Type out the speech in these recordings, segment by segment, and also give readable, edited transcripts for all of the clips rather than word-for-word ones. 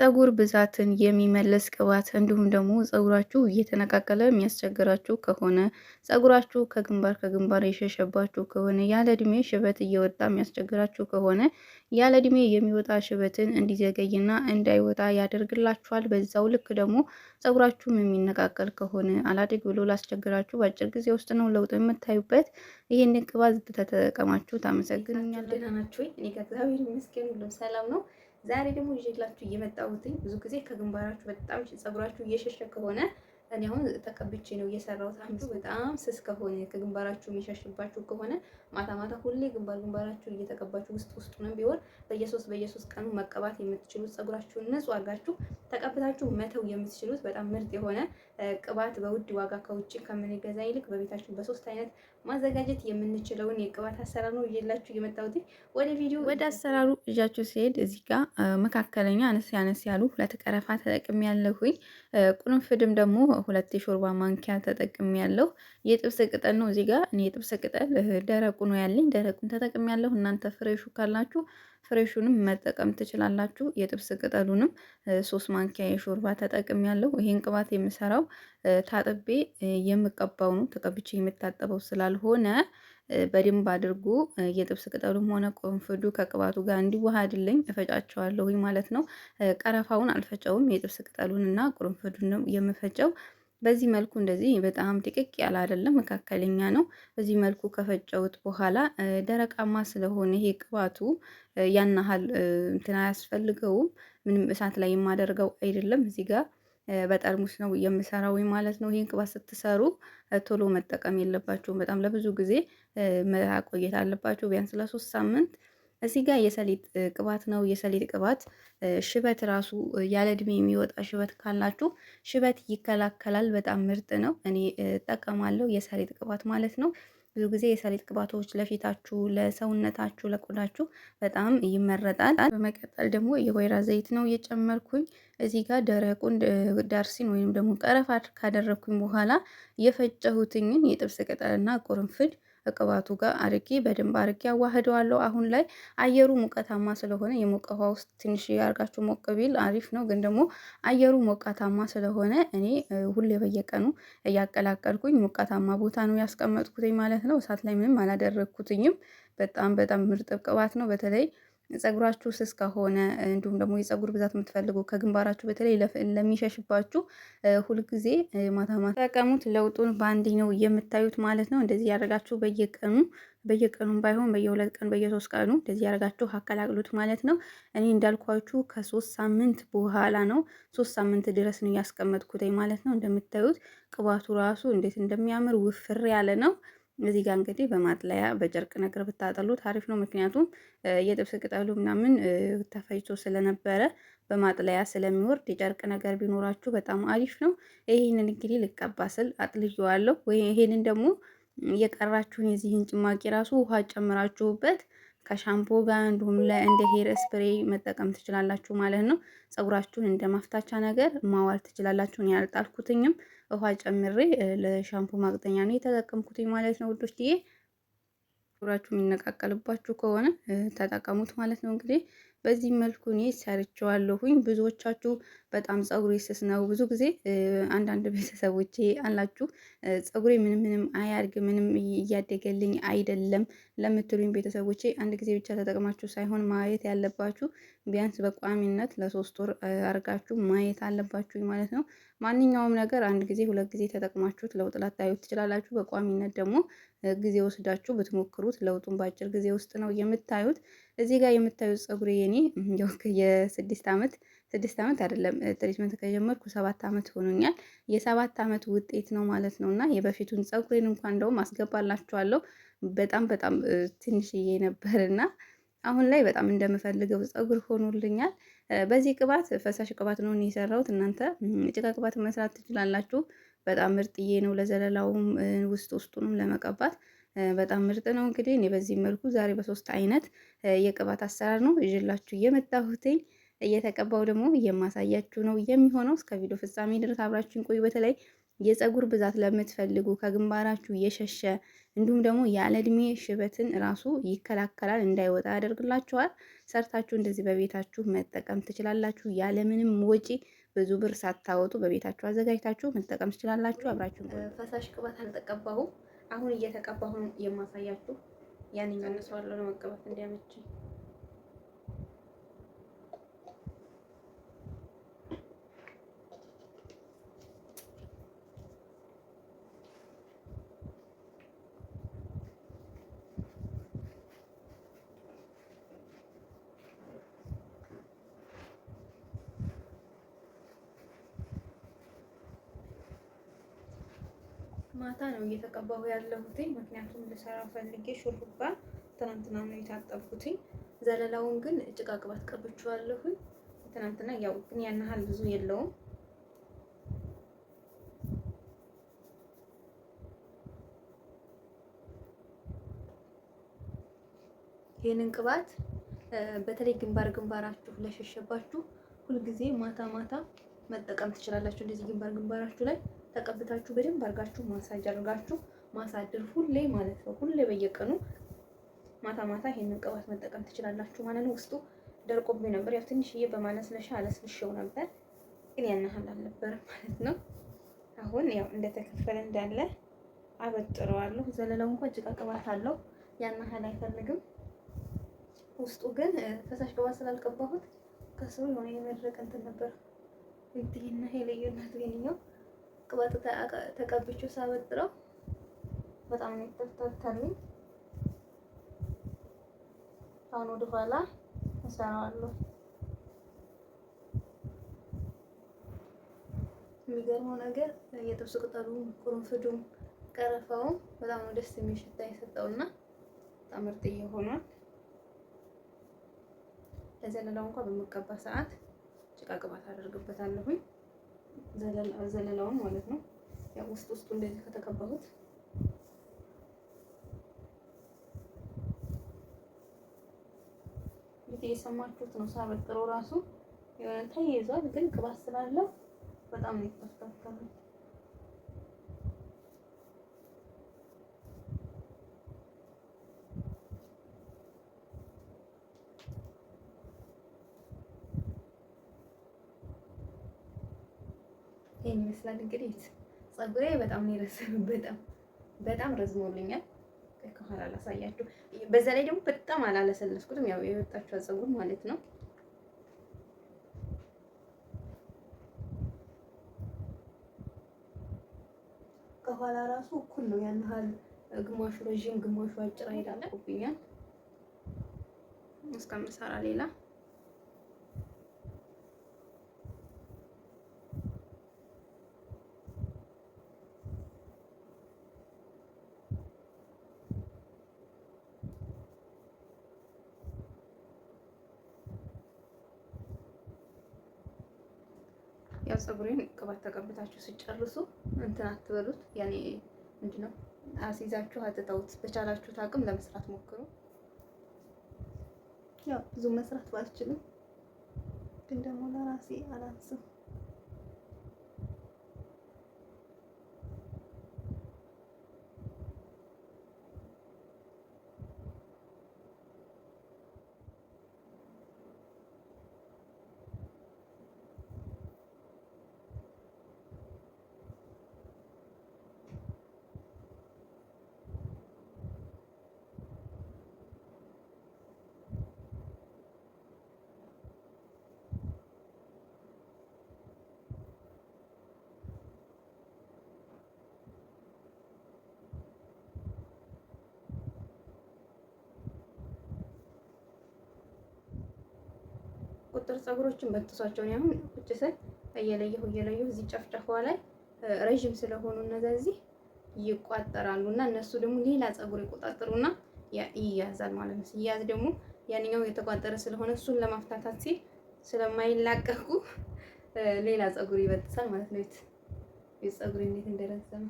የፀጉር ብዛትን የሚመልስ ቅባት እንዲሁም ደግሞ ፀጉራችሁ እየተነቃቀለ የሚያስቸግራችሁ ከሆነ ፀጉራችሁ ከግንባር የሸሸባችሁ ከሆነ ያለ እድሜ ሽበት እየወጣ የሚያስቸግራችሁ ከሆነ ያለ እድሜ የሚወጣ ሽበትን እንዲዘገይና እንዳይወጣ ያደርግላችኋል። በዛው ልክ ደግሞ ፀጉራችሁም የሚነቃቀል ከሆነ አላድግ ብሎ ላስቸግራችሁ በአጭር ጊዜ ውስጥ ነው ለውጥ የምታዩበት። ይህን ቅባት ተጠቀማችሁ ታመሰግኑኛላችሁ። ደህና ናችሁ ወይ? እኔ ከእግዚአብሔር ይመስገን ሁሉም ሰላም ነው። ዛሬ ደግሞ ይዤላችሁ እየመጣሁትኝ ብዙ ጊዜ ከግንባራችሁ በጣም ፀጉራችሁ እየሸሸ ከሆነ እኔ አሁን ተቀብቼ ነው እየሰራሁት። አንዱ በጣም ስስ ከሆነ ከግንባራችሁ የሚሸሽባችሁ ከሆነ ማታ ሁሌ ግንባራችሁ እየተቀባችሁ ውስጡንም ቢሆን በየሶስት ቀኑ መቀባት የምትችሉት ፀጉራችሁን ንጹህ አድርጋችሁ ተቀብታችሁ መተው የምትችሉት በጣም ምርጥ የሆነ ቅባት በውድ ዋጋ ከውጭ ከምንገዛ ይልቅ በቤታችን በሶስት አይነት ማዘጋጀት የምንችለውን የቅባት አሰራር ነው ይዤላችሁ የመጣሁት። ወደ አሰራሩ እጃችሁ ሲሄድ እዚህ ጋር መካከለኛ አነስ ያሉ 2 ቀረፋ ተጠቅሜ ያለሁኝ። ቁርንፍድም ደግሞ 2 የሾርባ ማንኪያ ተጠቅሜ ያለሁ። የጥብስ ቅጠል ነው እዚህ ጋር እኔ የጥብስ ቅጠል ደረቁ ነው ያለኝ፣ ደረቁን ተጠቅሜ ያለሁ። እናንተ ፍሬሹ ካላችሁ ፍሬሹንም መጠቀም ትችላላችሁ። የጥብስ ቅጠሉንም 3 ማንኪያ የሾርባ ተጠቅሜ ያለሁ። ይሄን ቅባት የምሰራው ታጥቤ የምቀባው ነው፣ ተቀብቼ የምታጠበው ስላልሆነ በደንብ አድርጎ የጥብስ ቅጠሉም ሆነ ቆንፍዱ ከቅባቱ ጋር እንዲዋሃድልኝ እፈጫቸዋለሁኝ ማለት ነው። ቀረፋውን አልፈጨውም፣ የጥብስ ቅጠሉንና ቆንፍዱን ነው የምፈጨው። በዚህ መልኩ እንደዚህ በጣም ጥቅቅ ያለ አይደለም፣ መካከለኛ ነው። በዚህ መልኩ ከፈጨውት በኋላ ደረቃማ ስለሆነ ይሄ ቅባቱ ያን ያህል እንትን አያስፈልገውም። ምንም እሳት ላይ የማደርገው አይደለም። እዚህ ጋር በጠርሙስ ነው የምሰራው ማለት ነው። ይሄን ቅባት ስትሰሩ ቶሎ መጠቀም የለባችሁም። በጣም ለብዙ ጊዜ ማቆየት አለባችሁ፣ ቢያንስ ለ3 ሳምንት። እዚህ ጋር የሰሊጥ ቅባት ነው። የሰሊጥ ቅባት ሽበት ራሱ ያለ እድሜ የሚወጣ ሽበት ካላችሁ ሽበት ይከላከላል። በጣም ምርጥ ነው። እኔ እጠቀማለሁ የሰሊጥ ቅባት ማለት ነው። ብዙ ጊዜ የሰሊጥ ቅባቶች ለፊታችሁ፣ ለሰውነታችሁ፣ ለቆዳችሁ በጣም ይመረጣል። በመቀጠል ደግሞ የወይራ ዘይት ነው የጨመርኩኝ። እዚህ ጋር ደረቁን ዳርሲን ወይም ደግሞ ቀረፋ ካደረኩኝ በኋላ የፈጨሁትኝን የጥብስ ቅጠልና ቁርንፍድ ቅባቱ ጋር አርጌ በደንብ አርጌ አዋህደዋለሁ። አሁን ላይ አየሩ ሙቀታማ ስለሆነ የሞቀ ውሃ ውስጥ ትንሽ ያርጋችሁ ሞቅ ቢል አሪፍ ነው። ግን ደግሞ አየሩ ሞቃታማ ስለሆነ እኔ ሁሌ በየቀኑ እያቀላቀልኩኝ ሞቃታማ ቦታ ነው ያስቀመጥኩትኝ ማለት ነው። እሳት ላይ ምንም አላደረግኩትኝም። በጣም ምርጥ ቅባት ነው። በተለይ ፀጉራችሁ ስስ ከሆነ እንዲሁም ደግሞ የፀጉር ብዛት የምትፈልጉ ከግንባራችሁ በተለይ ለሚሸሽባችሁ ሁልጊዜ ማታ ተጠቀሙት። ለውጡን በአንዴ ነው የምታዩት ማለት ነው። እንደዚህ ያደርጋችሁ በየቀኑም ባይሆን በየ2 ቀን በየ3 ቀኑ እንደዚህ ያደርጋችሁ አቀላቅሉት ማለት ነው። እኔ እንዳልኳችሁ ከ3 ሳምንት በኋላ ነው 3 ሳምንት ድረስ ነው ያስቀመጥኩት ማለት ነው። እንደምታዩት ቅባቱ ራሱ እንዴት እንደሚያምር ውፍር ያለ ነው። እዚህ ጋር እንግዲህ በማጥለያ በጨርቅ ነገር ብታጠሉት አሪፍ ነው። ምክንያቱም የጥብስ ቅጠሉ ምናምን ተፈጭቶ ስለነበረ በማጥለያ ስለሚወርድ የጨርቅ ነገር ቢኖራችሁ በጣም አሪፍ ነው። ይሄንን እንግዲህ ልቀባ ስል አጥልየዋለሁ። ወይ ይሄንን ደግሞ የቀራችሁን የዚህን ጭማቂ ራሱ ውሃ ጨምራችሁበት ከሻምፖ ጋር እንዲሁም እንደ ሄር ስፕሬይ መጠቀም ትችላላችሁ ማለት ነው። ፀጉራችሁን እንደ ማፍታቻ ነገር ማዋል ትችላላችሁ። ያልጣልኩትኝም ውሃ ጨምሬ ለሻምፖ ማቅጠኛ ነው የተጠቀምኩትኝ ማለት ነው ውዶችዬ። ፀጉራችሁ የሚነቃቀልባችሁ ከሆነ ተጠቀሙት ማለት ነው። እንግዲህ በዚህ መልኩ እኔ ሰርቼዋለሁኝ። ብዙዎቻችሁ በጣም ፀጉሬ ስስ ነው፣ ብዙ ጊዜ አንዳንድ ቤተሰቦቼ አላችሁ ፀጉሬ ምንም አያድግ፣ ምንም እያደገልኝ አይደለም ለምትሉኝ ቤተሰቦቼ አንድ ጊዜ ብቻ ተጠቅማችሁ ሳይሆን ማየት ያለባችሁ ቢያንስ በቋሚነት ለ3 ወር አርጋችሁ ማየት አለባችሁ ማለት ነው። ማንኛውም ነገር አንድ ጊዜ 2 ጊዜ ተጠቅማችሁት ለውጥ ላታዩት ትችላላችሁ። በቋሚነት ደግሞ ጊዜ ወስዳችሁ ብትሞክሩት ለውጡን በአጭር ጊዜ ውስጥ ነው የምታዩት። እዚህ ጋር የምታዩት ፀጉሬ የኔ የ6 ዓመት አይደለም ትሪትመንት ከጀመርኩ 7 ዓመት ሆኖኛል። የ7 ዓመት ውጤት ነው ማለት ነው። እና የበፊቱን ፀጉሬን እንኳን እንደውም አስገባላችኋለሁ። በጣም ትንሽዬ ነበርና አሁን ላይ በጣም እንደምፈልገው ፀጉር ሆኖልኛል። በዚህ ቅባት ፈሳሽ ቅባት ነው የሰራሁት። እናንተ ጭቃ ቅባት መስራት ትችላላችሁ። በጣም ምርጥዬ ነው። ለዘለላውም ውስጡንም ለመቀባት በጣም ምርጥ ነው። እንግዲህ እኔ በዚህ መልኩ ዛሬ በ3 አይነት የቅባት አሰራር ነው ይዤላችሁ የመጣሁትኝ። እየተቀባው ደግሞ የማሳያችሁ ነው የሚሆነው። እስከ ቪዲዮ ፍጻሜ ድረስ አብራችሁን ቆዩ። በተለይ የፀጉር ብዛት ለምትፈልጉ ከግንባራችሁ የሸሸ እንዲሁም ደግሞ ያለ እድሜ ሽበትን ራሱ ይከላከላል፣ እንዳይወጣ ያደርግላችኋል። ሰርታችሁ እንደዚህ በቤታችሁ መጠቀም ትችላላችሁ። ያለምንም ወጪ ብዙ ብር ሳታወጡ በቤታችሁ አዘጋጅታችሁ መጠቀም ትችላላችሁ። አብራችሁ ፈሳሽ ቅባት አልተቀባሁም። አሁን እየተቀባሁ ነው የማሳያችሁ። ያንኛው አነሳዋለሁ ለመቀባት እንዲያመችኝ። ማታ ነው እየተቀባሁ ያለሁትኝ። ምክንያቱም ልሰራ ፈልጌ ሹሩባ ትናንትና ነው የታጠብኩትኝ። ዘለላውን ግን ጭቃ ቅባት ቀብቼዋለሁኝ ትናንትና። ያው ግን ያን ያህል ብዙ የለውም። ይህንን ቅባት በተለይ ግንባራችሁ ለሸሸባችሁ ሁልጊዜ ማታ ማታ መጠቀም ትችላላችሁ። እንደዚህ ግንባራችሁ ላይ ተቀብታችሁ በደንብ አድርጋችሁ ማሳጅ አድርጋችሁ ማሳደር ሁሌ ማለት ነው። ሁሌ በየቀኑ ማታ ማታ ይሄንን ቅባት መጠቀም ትችላላችሁ ማለት ነው። ውስጡ ደርቆብኝ ነበር። ያው ትንሽዬ በማለስለሻ አለስልሼው ነበር፣ ግን ያን ያህል አልነበረም ማለት ነው። አሁን ያው እንደተከፈለ እንዳለ አበጥረዋለሁ። ዘለላው እንኳን ጭቃ ቅባት አለው፣ ያን ያህል አይፈልግም። ውስጡ ግን ፈሳሽ ቅባት ስላልቀባሁት ከስሩ የሆነ የመድረቅ እንትን ነበር። እንትና ይሄ ልዩነት ገኘው። ቅባት ተቀብቼው ሳበጥረው በጣም ነው የተፈታተልኝ። አሁን ወደ ኋላ እሰራዋለሁ። የሚገርመው ነገር የጥብስ ቅጠሉም፣ ቁርንፍዱም፣ ቀረፋውም በጣም ነው ደስ የሚል ሽታ የሰጠውና በጣም ምርጥዬ ሆኗል። ለዘለላው እንኳን በመቀባ ሰዓት ጭቃ ቅባት አደርግበታለሁኝ። ዘለላውን ማለት ነው። ያው ውስጡ እንደዚህ ከተቀባሁት እየሰማችሁት ነው። ሳበጥረው ራሱ የሆነ ተይዟል፣ ግን ቅባት ስላለው በጣም ነው የተፈታተነው። ይሄን ይመስላል እንግዲህ። ፀጉሬ በጣም ነው የረዘመው፣ በጣም ረዝሞልኛል። ከኋላ ላሳያችሁ። በዛ ላይ ደግሞ በጣም አላለሰለስኩትም፣ ያው የወጣችው ፀጉር ማለት ነው። ከኋላ ራሱ እኩል ነው። ያን ያህል ግማሹ ረዥም ግማሹ አጭር አይደለም። እስከምሰራ ሌላ ያው ፀጉሬን ቅባት ተቀብታችሁ ሲጨርሱ እንትን አትበሉት። ያኔ ምንድነው አስይዛችሁ አትተውት። በቻላችሁት አቅም ለመስራት ሞክሩ። ያው ብዙ መስራት ባልችልም ግን ደግሞ ለራሴ አላንስም። ቁጥር ፀጉሮችን በጥሷቸው ነው። አሁን ቁጭ ስል እየለየሁ እዚህ ጨፍጨፏ ላይ ረዥም ስለሆኑ እነዚህ ይቋጠራሉ እና እነሱ ደግሞ ሌላ ፀጉር ይቆጣጠሩና ይያዛል ማለት ነው። ሲያዝ ደግሞ ያንኛው የተቋጠረ ስለሆነ እሱን ለማፍታታት ሲል ስለማይላቀቁ ሌላ ፀጉር ይበጥሳል ማለት ነው። ፀጉር እንዴት እንደረዘመ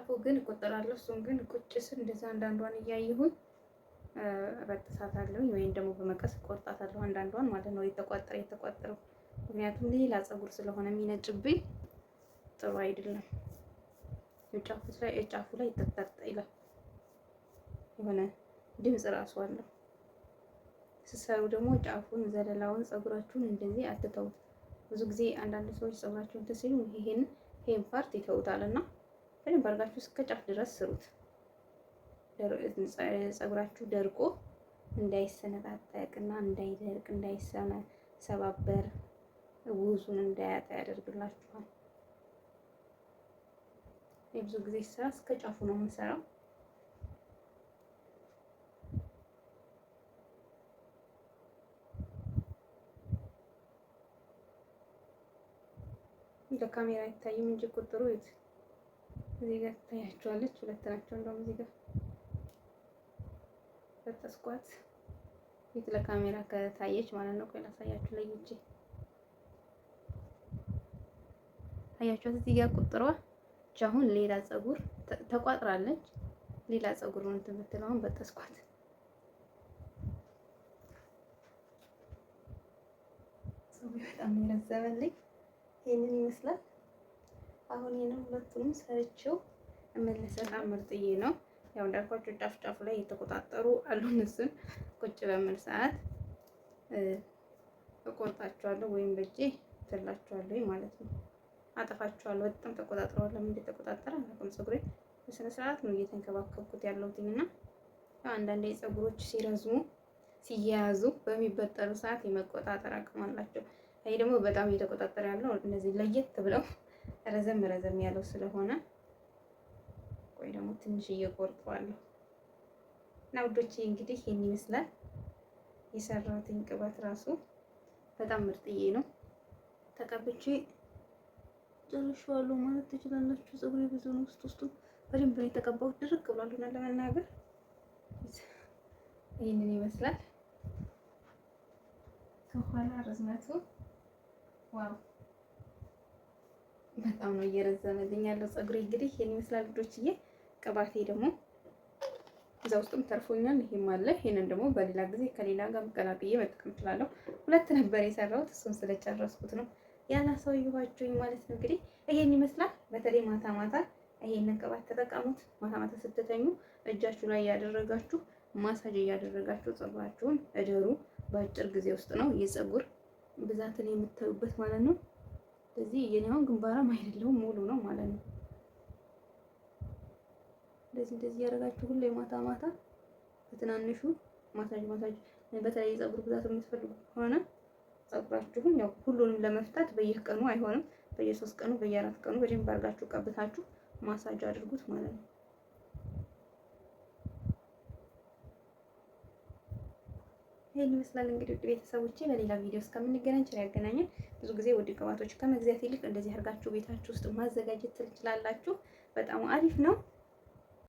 ጫፉ ግን እቆጠራለሁ። እሱም ግን ቁጭ ስል እንደዛ አንዳንዷን እያየሁኝ እበጥሳታለሁ ወይም ደግሞ በመቀስ ቆርጣታለሁ። አንዳንዷን ማለት ነው የተቋጠረው ምክንያቱም ሌላ ፀጉር ስለሆነ የሚነጭብኝ ጥሩ አይደለም። ጫፉ ላይ ተጠርጠ ይላል የሆነ ድምፅ ራሱ አለው። ስትሰሩ ደግሞ ጫፉን ዘለላውን ፀጉራችሁን እንደዚህ አትተውት። ብዙ ጊዜ አንዳንድ ሰዎች ፀጉራቸውን ተሲሉ ይሄን ፓርት ይተውታል እና በደንብ አድርጋችሁ እስከ ጫፍ ድረስ ስሩት። ፀጉራችሁ ደርቆ እንዳይሰነጣጠቅና እንዳይደርቅ እንዳይሰባበር ውዙን እንዳያጣ ያደርግላችኋል። የብዙ ጊዜ ስራ እስከ ጫፉ ነው የምንሰራው። ለካሜራ አይታይም እንጂ ቁጥሩ እዚህ ጋር ትታያችኋለች። ሁለት ናቸው እንደውም እዚህ ጋር በተስኳት ፊት ለካሜራ ከታየች ማለት ነው። ቆይ ላሳያችሁ ለይቼ አያችኋት እዚህ ጋር ቁጥሯ አሁን ሌላ ፀጉር ተቋጥራለች። ሌላ ፀጉር ነው እንትን ብትለውን በተስኳት ፀጉር በጣም ይረዘመልኝ። ይሄንን ይመስላል። አሁን ይሄንን ሁለቱንም ሰርቼው በጣም ምርጥዬ ነው። ያው እንዳልኳችሁ ጫፍ ጫፍ ላይ የተቆጣጠሩ አሉ። እነሱን ቁጭ በምል ሰዓት እቆርጣቸዋለሁ ወይም በእጄ ትላቸዋለሁ ማለት ነው። አጠፋቸዋለሁ። በጣም ተቆጣጥረዋል። ለምን እንደተቆጣጠረ አላውቅም። ፀጉሬ በስነ ስርዓት ነው እየተንከባከብኩት ያለሁትኝ እና አንዳንዴ ፀጉሮች ሲረዝሙ ሲያያዙ በሚበጠሩ ሰዓት የመቆጣጠር አቅም አላቸው። ይሄ ደግሞ በጣም እየተቆጣጠረ ያለው እነዚህ ለየት ብለው ረዘም ያለው ስለሆነ ቆይ ደግሞ ትንሽ እየቆርጠዋለሁ እና ውዶቼ እንግዲህ ይሄን ይመስላል የሰራሁትኝ ቅባት ራሱ በጣም ምርጥዬ ነው። ተቀብቼ ጨርሼዋለሁ ማለት ትችላላችሁ። ፀጉሬ ብዙ ነው። ውስጡ በደንብ ነው የተቀባሁት። ድርቅ ብሏል እና ለመናገር ይሄንን ይመስላል ከኋላ ርዝመቱ ዋው በጣም ነው እየረዘመልኝ ያለው ፀጉሬ። እንግዲህ ይሄን ይመስላል ልጆችዬ። ቅባቴ ደግሞ እዛ ውስጥም ተርፎኛል። ይሄም አለ። ይሄንን ደግሞ በሌላ ጊዜ ከሌላ ጋር ቀላቅዬ መጠቀም እችላለሁ። ሁለት ነበር የሰራሁት፣ እሱን ስለጨረስኩት ነው ያላሳየኋችሁኝ ማለት ነው። እንግዲህ ይሄን ይመስላል። በተለይ ማታ ማታ ይሄንን ቅባት ተጠቀሙት። ማታ ማታ ስትተኙ እጃችሁ ላይ ያደረጋችሁ ማሳጅ እያደረጋችሁ ፀጉራችሁን እደሩ። በአጭር ጊዜ ውስጥ ነው የፀጉር ብዛትን የምታዩበት ማለት ነው። ስለዚህ የኔውን ግንባራም አይደለሁም ሙሉ ነው ማለት ነው። እንደዚህ ያደረጋችሁ ሁሌ ማታ ማታ በትናንሹ ማሳጅ በተለይ የፀጉር ብዛት የምትፈልጉ ከሆነ ፀጉራችሁን ያው ሁሉንም ለመፍታት በየቀኑ አይሆንም፣ በየ3 ቀኑ በየ4 ቀኑ በደንብ አድርጋችሁ ቀብታችሁ ማሳጅ አድርጉት ማለት ነው። ይሄን ይመስላል እንግዲህ ውድ ቤተሰቦቼ። በሌላ ቪዲዮ እስከምንገናኝ ቸር ያገናኘን። ብዙ ጊዜ ውድ ቅባቶች ከመግዛት ይልቅ እንደዚህ አድርጋችሁ ቤታችሁ ውስጥ ማዘጋጀት ትችላላችሁ። በጣም አሪፍ ነው።